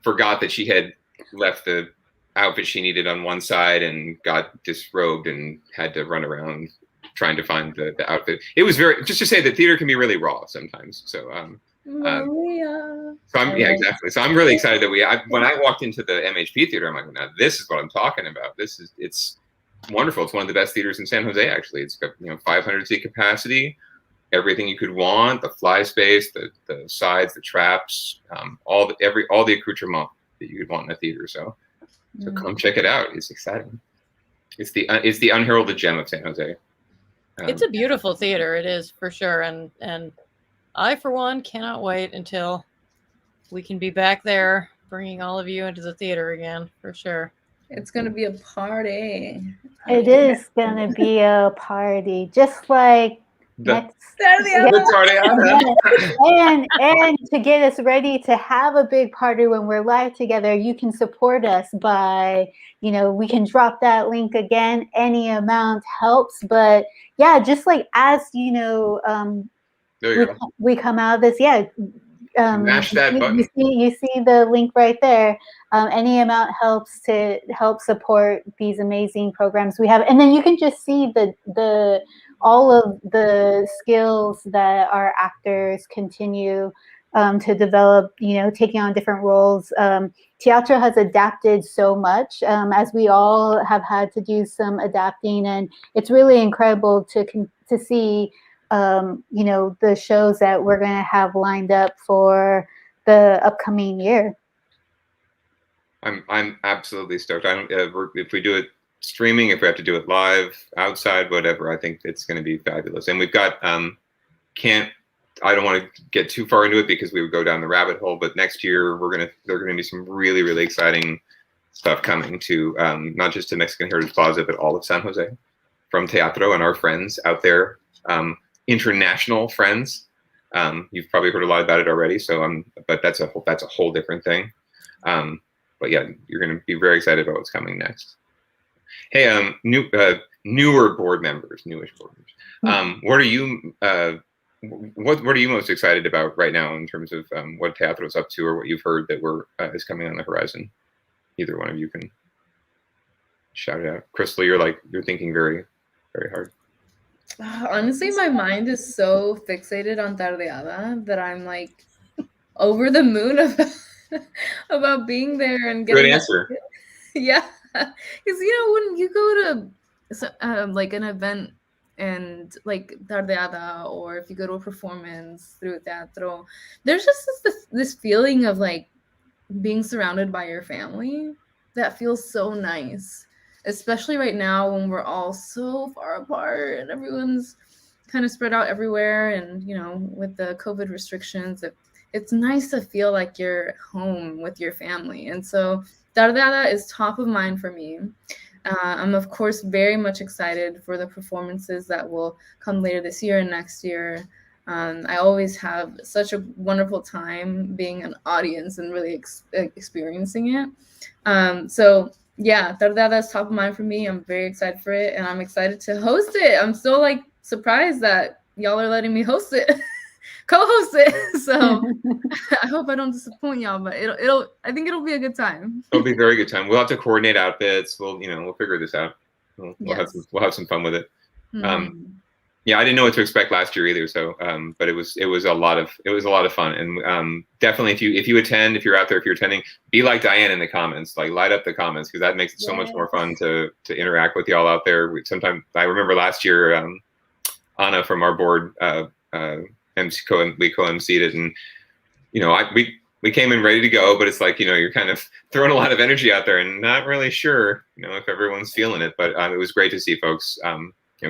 forgot that she had left the outfit she needed on one side and got disrobed and had to run around trying to find the outfit. It was just to say that theater can be really raw sometimes. So Maria. Exactly. So I'm really excited that when I walked into the MHP theater, I'm like, now this is what I'm talking about. wonderful. It's one of the best theaters in San Jose, actually. It's got 500 seat capacity, everything you could want, the fly space, the sides, the traps, all the accoutrement that you could want in a theater. So come check it out. It's exciting. It's the unheralded gem of San Jose. It's a beautiful theater. It is, for sure. And I, for one, cannot wait until we can be back there bringing all of you into the theater again, for sure. It's going to be a party. It is going to be a party, just like next Tardeada. and to get us ready to have a big party when we're live together, you can support us by, we can drop that link again. Any amount helps, but yeah, just like as we come out of this, mash that button. You see the link right there. Any amount helps to help support these amazing programs we have, and then you can just see the all of the skills that our actors continue to develop, taking on different roles. Teatro has adapted so much, as we all have had to do some adapting, and it's really incredible to see, the shows that we're going to have lined up for the upcoming year. I'm absolutely stoked. If we do it streaming, if we have to do it live, outside, whatever, I think it's going to be fabulous. And we've got I don't want to get too far into it because we would go down the rabbit hole, but next year there are going to be some really, really exciting stuff coming to not just to Mexican Heritage Plaza, but all of San Jose from Teatro and our friends out there, international friends. You've probably heard a lot about it already, but that's a whole different thing. But yeah, you're going to be very excited about what's coming next. Hey, newer board members, newish board members. What are you most excited about right now in terms of what Teatro is up to, or what you've heard that is coming on the horizon? Either one of you can shout it out. Crystal, you're thinking very, very hard. Honestly, my mind is so fixated on Tardeada that I'm like over the moon about being there and getting. Good answer. Yeah, because when you go to like an event and like Tardeada, or if you go to a performance through Teatro, there's just this feeling of like being surrounded by your family that feels so nice, especially right now when we're all so far apart and everyone's kind of spread out everywhere, and with the COVID restrictions, it's nice to feel like you're home with your family. And so Tardeada is top of mind for me. I'm of course very much excited for the performances that will come later this year and next year. I always have such a wonderful time being an audience and really experiencing it. So yeah, Tardeada is top of mind for me. I'm very excited for it, and I'm excited to host it. I'm so surprised that y'all are letting me host it, co-host it. So I hope I don't disappoint y'all, but I think it'll be a good time. It'll be a very good time. We'll have to coordinate outfits. We'll figure this out. We'll have some fun with it. Yeah, I didn't know what to expect last year either. So, but it was a lot of fun, and definitely if you attend, if you're out there, if you're attending, be like Diane in the comments, light up the comments, because that makes it so much more fun to interact with y'all out there. Sometimes I remember last year, Anna from our board, we co-emceed it, and we came in ready to go, but it's you're kind of throwing a lot of energy out there and not really sure if everyone's feeling it. But it was great to see folks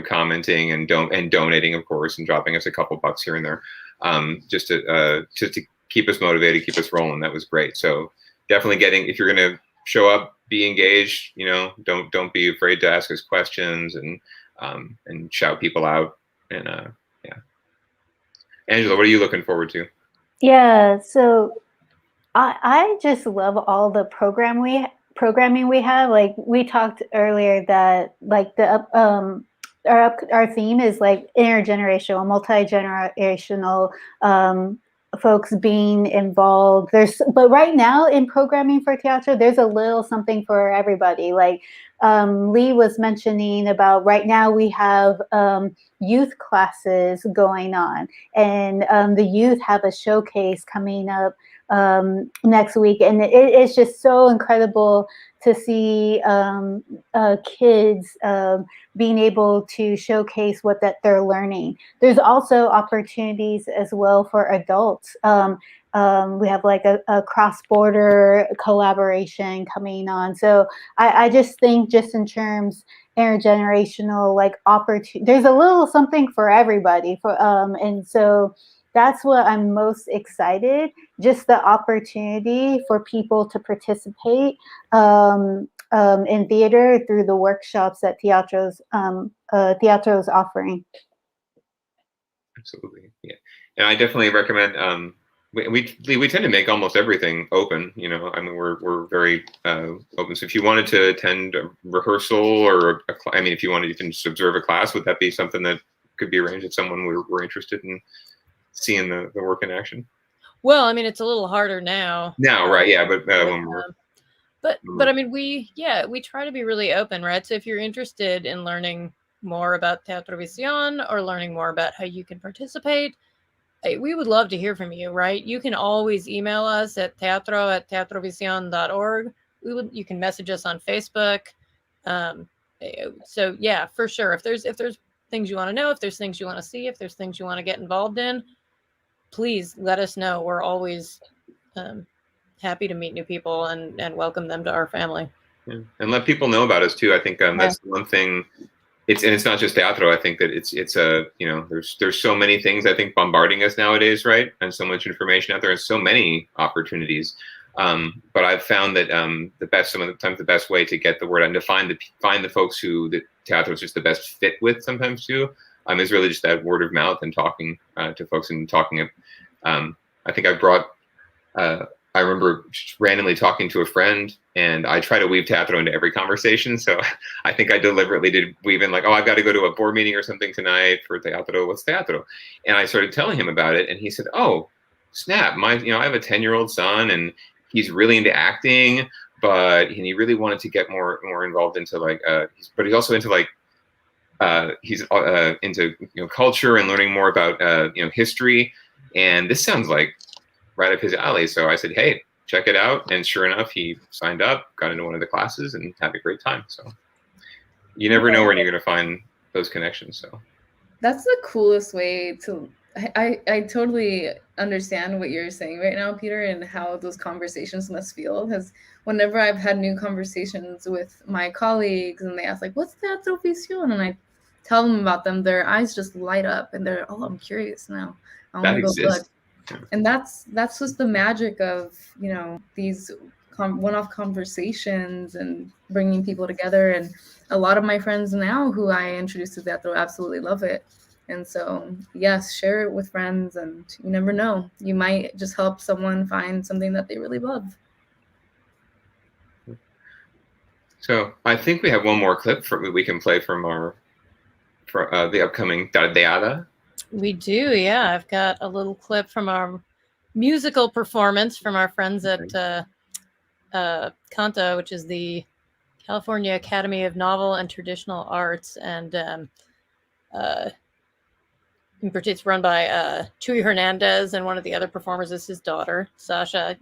commenting and donating, of course, and dropping us a couple bucks here and there, just to keep us motivated, keep us rolling. That was great. So definitely if you're going to show up, be engaged. Don't be afraid to ask us questions and shout people out. And yeah, Angela, what are you looking forward to? Yeah, so I just love all the programming we have. Like we talked earlier that our theme is intergenerational, multi-generational folks being involved. But right now in programming for Teatro, there's a little something for everybody. Lee was mentioning about right now we have youth classes going on, and the youth have a showcase coming up next week, and it's just so incredible to see kids being able to showcase what that they're learning. There's also opportunities as well for adults. We have like a cross-border collaboration coming on. So I just think just in terms intergenerational like opportunity, there's a little something for everybody. And so that's what I'm most excited, just the opportunity for people to participate in theater through the workshops that Teatro's offering. Absolutely, yeah. And I definitely recommend. We tend to make almost everything open. You know, I mean, we're very open. So if you wanted to attend a rehearsal or if you wanted to even just observe a class, would that be something that could be arranged if someone were interested in seeing the work in action? Well, I mean, it's a little harder now. Now, right? Yeah, but when we're but I mean, we try to be really open, right? So if you're interested in learning more about Teatro Visión or learning more about how you can participate, we would love to hear from you, right? You can always email us at teatro@teatrovision.org. You can message us on Facebook. So yeah, for sure. If there's things you want to know, if there's things you want to see, if there's things you want to get involved in, please let us know. We're always happy to meet new people and welcome them to our family. Yeah. And let people know about us too. I think that's one thing. It's not just teatro. I think that it's there's so many things I think bombarding us nowadays, right? And so much information out there and so many opportunities. But I've found that sometimes the best way to get the word out and to find the folks who the teatro is just the best fit with sometimes too, is really just that word of mouth and talking to folks and talking. I think I remember just randomly talking to a friend, and I try to weave teatro into every conversation. So I think I deliberately did weave in like, oh, I've got to go to a board meeting or something tonight for teatro. What's teatro? And I started telling him about it, and he said, oh, snap! I have a 10-year-old son, and he's really into acting, and he really wanted to get more involved into but he's also into he's into culture and learning more about history, and this sounds like right up his alley. So I said, hey, check it out. And sure enough, he signed up, got into one of the classes, and had a great time. So you never know when you're going to find those connections. So that's the coolest way to, I totally understand what you're saying right now, Peter, and how those conversations must feel. Because whenever I've had new conversations with my colleagues and they ask like, what's Teatro Visión? And I tell them about them, their eyes just light up and they're, oh, I'm curious now. I want to go look. And that's just the magic of these one-off conversations and bringing people together. And a lot of my friends now who I introduced to teatro absolutely love it. And so yes, share it with friends, and you never know, you might just help someone find something that they really love. So I think we have one more clip we can play from the upcoming Tardeada. We do, yeah. I've got a little clip from our musical performance from our friends at CANTA, which is the California Academy of Novel and Traditional Arts, and it's run by Chuy Hernandez, and one of the other performers is his daughter, Sasha.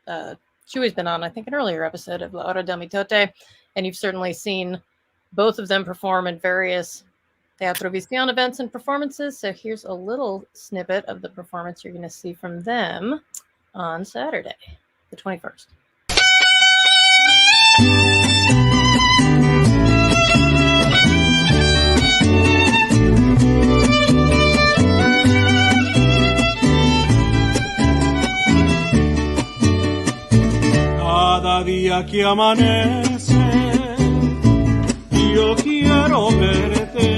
Chuy's been on, I think, an earlier episode of La Hora del Mitote, and you've certainly seen both of them perform in various Teatro Visión events and performances. So here's a little snippet of the performance you're going to see from them on Saturday, the 21st. Cada día que amanece, yo quiero verte.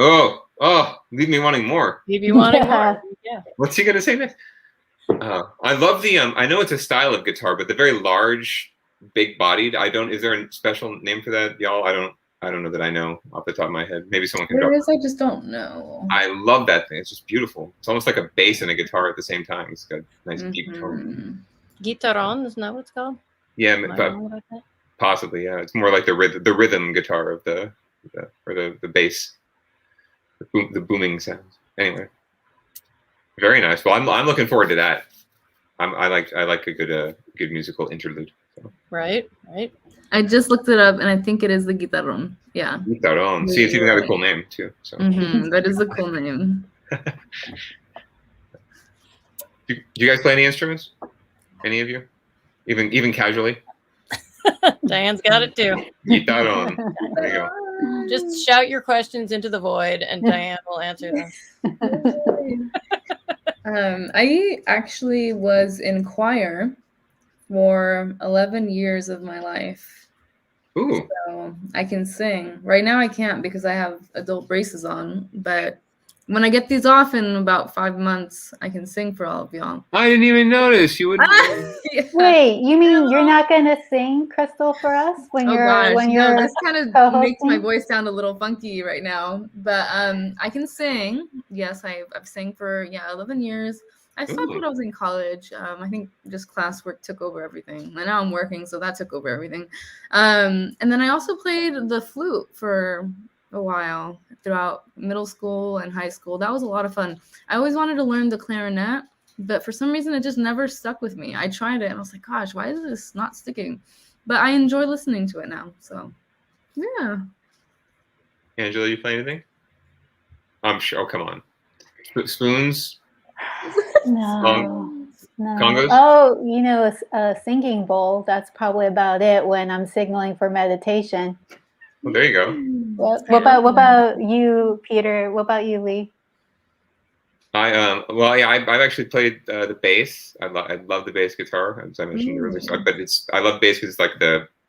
Oh, leave me wanting more. Leave you wanting more. Yeah. What's he gonna say next? I love the I know it's a style of guitar, but the very large, big-bodied. Is there a special name for that, y'all? I don't know that I know off the top of my head. Maybe someone can. There is. I just don't know. I love that thing. It's just beautiful. It's almost like a bass and a guitar at the same time. It's got a nice deep tone. Guitarón, isn't that what it's called? Yeah, but possibly. Yeah, it's more like the rhythm guitar of the bass. The booming sounds. Anyway, Very nice. Well, I'm looking forward to that. I like a good musical interlude. So. Right. I just looked it up, and I think it is the guitarrón. Yeah. Guitarón. See, it's even got a cool name too. So. That is a cool name. Do you guys play any instruments? Any of you? Even casually? Diane's got it too. Guitarón. There you go. Just shout your questions into the void, and Diane will answer them. I actually was in choir for 11 years of my life. Ooh. So I can sing. Right now I can't because I have adult braces on, but when I get these off in about 5 months, I can sing for all of y'all. I didn't even notice. You would. Yeah. Wait, you mean you're not going to sing, Crystal, for us when you're this kind of co-hosting? makes my voice sound a little funky right now, but I can sing. Yes, I've sang for 11 years. I stopped when I was in college. I think just classwork took over everything, and now I'm working, so that took over everything. And then I also played the flute for a while throughout middle school and high school. That was a lot of fun. I always wanted to learn the clarinet, but for some reason it just never stuck with me. I tried it and I was like, gosh, why is this not sticking? But I enjoy listening to it now. So yeah. Angela, you play anything? I'm sure. Oh, come on. Spoons? No. Congos? Oh, you know, a singing bowl. That's probably about it when I'm signaling for meditation. Well, there you go. What about you, Peter? What about you, Lee? I've actually played the bass. I love the bass guitar, as I mentioned earlier. But I love bass because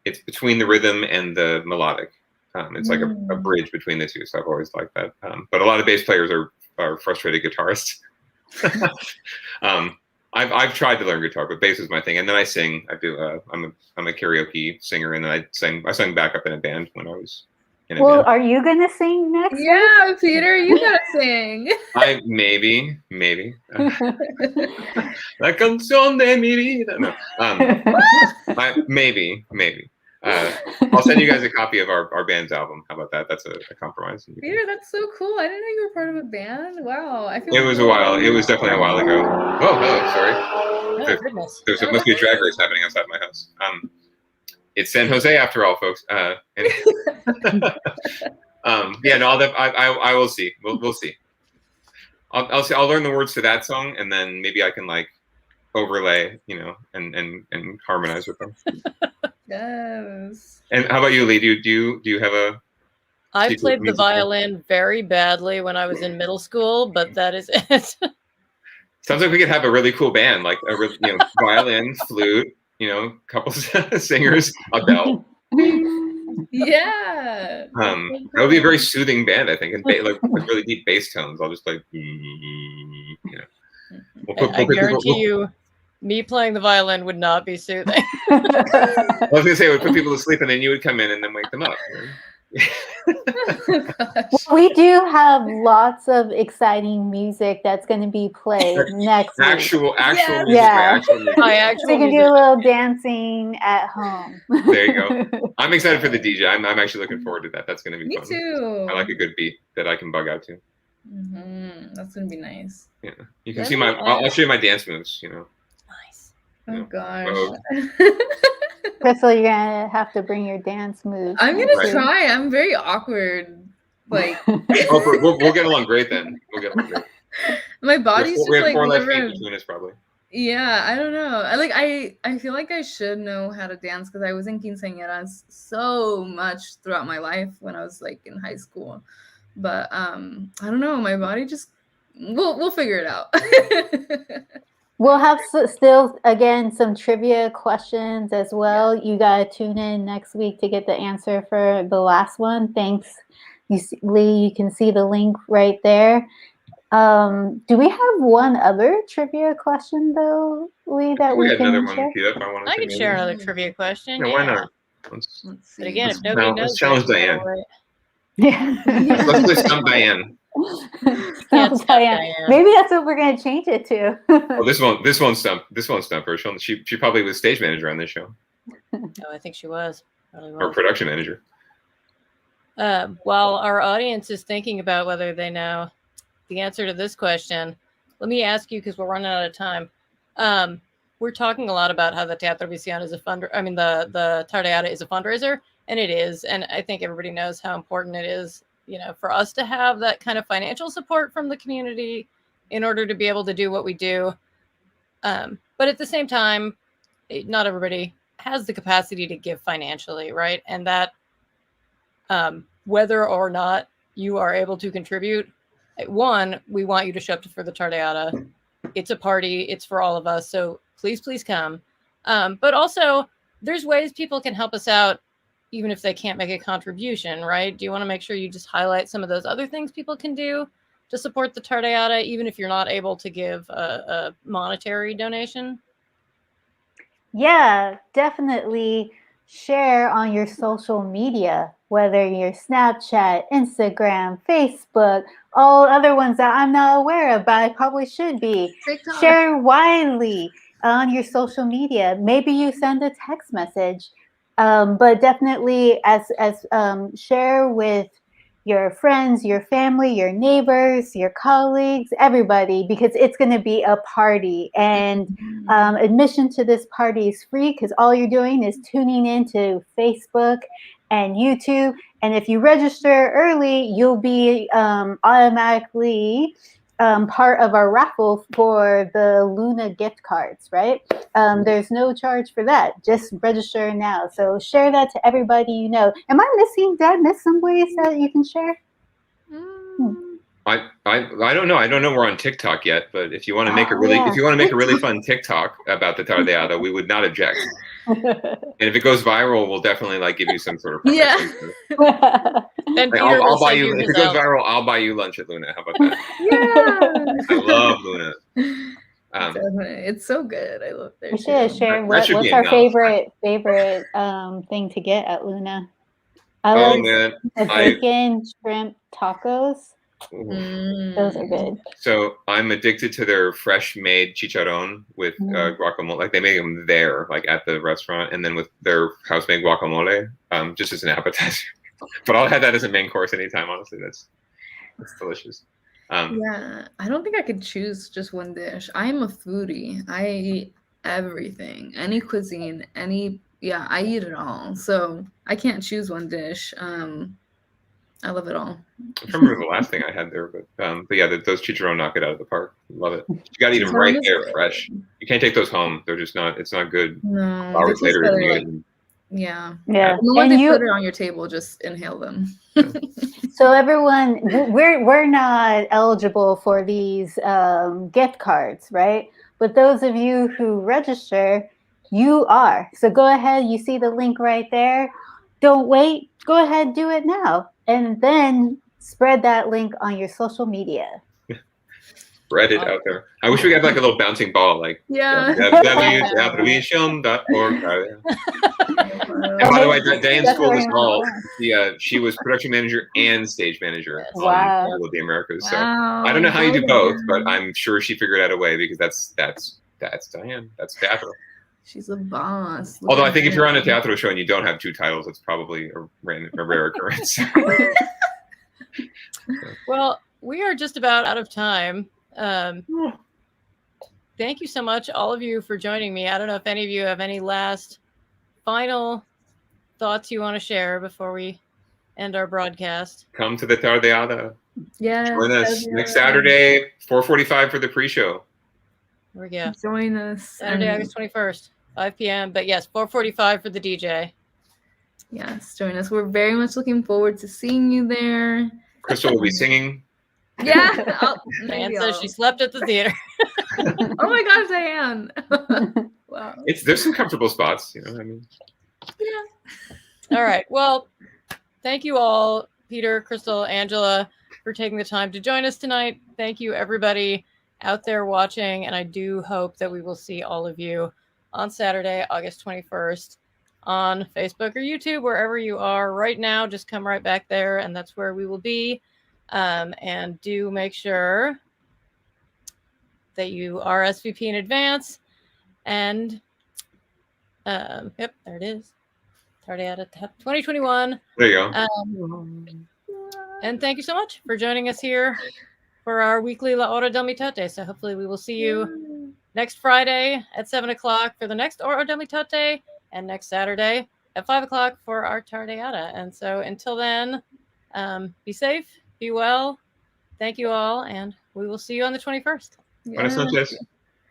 it's between the rhythm and the melodic. It's like a bridge between the two. So I've always liked that. But a lot of bass players are frustrated guitarists. I've tried to learn guitar, but bass is my thing. And then I sing. I do. I'm a karaoke singer, and then I sang backup in a band when I was in a band. Are you gonna sing next? Yeah, Peter, you gotta sing. Maybe. La canción de mi vida. No. Maybe. I'll send you guys a copy of our band's album. How about that? That's a compromise. Peter, that's so cool. I didn't know you were part of a band. Wow. It was a while. It was definitely a while ago. Oh, hello. Sorry. Oh, goodness. There must be a drag race happening outside my house. It's San Jose after all, folks. I will see. We'll see. I'll see. I'll learn the words to that song, and then maybe I can overlay, and harmonize with them. Yes. And how about you, Lee? Do you have a? I played the violin very badly when I was in middle school, but that is it. Sounds like we could have a really cool band, like a violin, flute, couple singers, a bell. Yeah. That would be a very soothing band, I think, and with really deep bass tones. I'll just I guarantee you, me playing the violin would not be soothing. I was gonna say it would put people to sleep, and then you would come in and then wake them up. We do have lots of exciting music that's going to be played next week. Actual music. Yeah. Actual music. So you can do a little dancing at home. There you go. I'm excited for the DJ. I'm actually looking forward to that. That's going to be fun. Me too. I like a good beat that I can bug out to. That's going to be nice. Yeah. You can see I'll show you my dance moves, Nice. Oh, gosh. Crystal, you're going to have to bring your dance moves. I'm going to try. I'm very awkward. We'll get along great then. We'll get along great. My body's just we have 4 never... feet between us, probably. Yeah, I don't know. I feel like I should know how to dance because I was in quinceañeras so much throughout my life when I was in high school. But I don't know. My body just we'll figure it out. We'll have still, again, some trivia questions as well. You got to tune in next week to get the answer for the last one. Thanks, Lee. You can see the link right there. Do we have one other trivia question, though, Lee, that we can another share? One queued up. I can share another trivia question. Yeah, why not? Let's see. But again, if nobody knows, let's challenge Diane. Yeah. Let's play Stump Diane. Diane. Maybe that's what we're going to change it to. Well, this won't stump her. She probably was stage manager on this show. Oh, I think she was. Or production manager. While our audience is thinking about whether they know the answer to this question, let me ask you, because we're running out of time. We're talking a lot about how the Teatro Visión is the Tardeada is a fundraiser, and it is. And I think everybody knows how important it is, for us to have that kind of financial support from the community in order to be able to do what we do. But at the same time, not everybody has the capacity to give financially, right? And that whether or not you are able to contribute, one, we want you to show up for the Tardeada. It's a party. It's for all of us. So please come. But also, there's ways people can help us out, even if they can't make a contribution, right? Do you want to make sure you just highlight some of those other things people can do to support the Tardeada, even if you're not able to give a monetary donation? Yeah, definitely share on your social media, whether you're Snapchat, Instagram, Facebook, all other ones that I'm not aware of, but I probably should be. TikTok. Share widely on your social media. Maybe you send a text message, but definitely share with your friends, your family, your neighbors, your colleagues, everybody, because it's going to be a party. And admission to this party is free because all you're doing is tuning into Facebook and YouTube. And if you register early, you'll be automatically part of our raffle for the Luna gift cards, right? There's no charge for that. Just register now. So share that to everybody you know. Did I miss some ways that you can share? I don't know. I don't know we're on TikTok yet, but if you want to make a really fun TikTok about the Tardeada, we would not object. And if it goes viral, we'll definitely give you some sort of prize. Yeah. And I'll buy you. If it goes viral, I'll buy you lunch at Luna. How about that? Yeah. I love Luna. It's so good. I love their We should share what's our favorite thing to get at Luna. I like the bacon shrimp tacos. Those are good. So I'm addicted to their fresh made chicharron with guacamole. They make them there, at the restaurant, and then with their house made guacamole, just as an appetizer. But I'll have that as a main course anytime. Honestly, that's delicious. Yeah, I don't think I could choose just one dish. I am a foodie. I eat everything, any cuisine, I eat it all. So I can't choose one dish. I love it all. I can't remember the last thing I had there, but yeah, those chicharron knock it out of the park. Love it. You got to eat them right there, fresh. You can't take those home. They're just not. It's not good. No. Hours later, you can eat them. Yeah. Yeah. And when they put it on your table, just inhale them. So everyone, we're not eligible for these gift cards, right? But those of you who register, you are. So go ahead. You see the link right there. Don't wait. Go ahead, do it now. And then spread that link on your social media. Spread it out there. I wish we had a little bouncing ball, www.teatrovision.org. And by the way, Diane schooled us all. She was production manager and stage manager on All of the Americas. So I don't know how you do both, but I'm sure she figured out a way because that's Diane. That's Teatro. She's a boss. Although I think if you're on a Teatro show and you don't have 2 titles, it's probably a rare occurrence. Well, we are just about out of time. Thank you so much, all of you, for joining me. I don't know if any of you have any last final thoughts you want to share before we end our broadcast. Come to the Tardeada. Yeah. Join us next Saturday, 4:45 for the pre-show. There we go. Join us. Saturday, August 21st, 5 p.m. But yes, 4:45 for the DJ. Yes, join us. We're very much looking forward to seeing you there. Crystal will be singing. Yeah. Diane says she slept at the theater. Oh my gosh, Diane. Wow. There's some comfortable spots, Yeah. All right. Well, thank you all, Peter, Crystal, Angela, for taking the time to join us tonight. Thank you, everybody out there watching. And I do hope that we will see all of you on Saturday, August 21st on Facebook or YouTube, wherever you are right now. Just come right back there, and that's where we will be. And do make sure that you RSVP in advance. And yep, there it is. Tardeada 2021. There you go. And thank you so much for joining us here for our weekly La Hora del Mitote. So hopefully we will see you next Friday at 7 o'clock for the next Hora del Mitote, and next Saturday at 5 o'clock for our Tardeada. And so until then, be safe, be well. Thank you all, and we will see you on the 21st. Buenas noches.